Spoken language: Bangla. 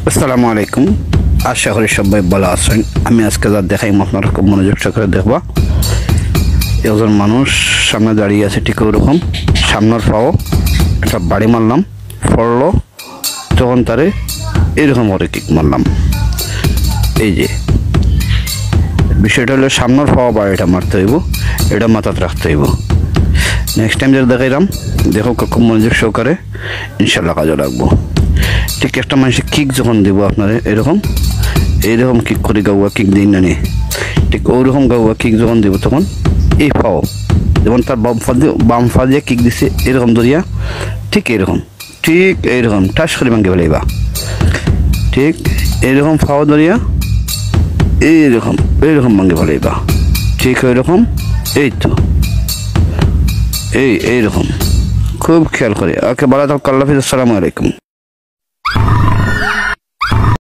আসসালামু আলাইকুম। আশা করি সবাই ভালো আছেন। আমি আজকে যা দেখাই আপনারা খুব মনোযোগ সহকারে দেখবা। একজন মানুষ সামনে দাঁড়িয়ে আছে, ঠিক ওরকম সামনের পাও একটা বাড়ি মারলাম, পড়লো, তখন তারে এরকম করে কিক মারলাম। এই যে বিষয়টা হলো সামনের পাওয়া বাড়িটা মারতে হইব, এটা মাথাতে রাখতে হইব। নেক্সট টাইম যেটা দেখাইলাম দেখো খুব মনোযোগ সহকারে, ইনশাল্লাহ কাজে লাগবো। ঠিক একটা মানুষের কিক যখন দেবো আপনারা এইরকম কিক করে গাওয়া কিক দিন না নিয়ে, ঠিক ওইরকম গাওয়া কিক যখন দেবো তখন এই পাও যেমন তার বাম পা দিয়ে কিক দিচ্ছে এরকম ধরিয়া ঠিক এইরকম ঠাস করে ভাঙে ফেলাইবা। ঠিক এইরকম পাও ধরিয়া এইরকম ভাঙে ফেলাইবা। ঠিক ওইরকম, এই তো এইরকম খুব খেয়াল করে। ওকে, ভালো থাকুন। আল্লাহ হাফেজ। আসসালামু আলাইকুম।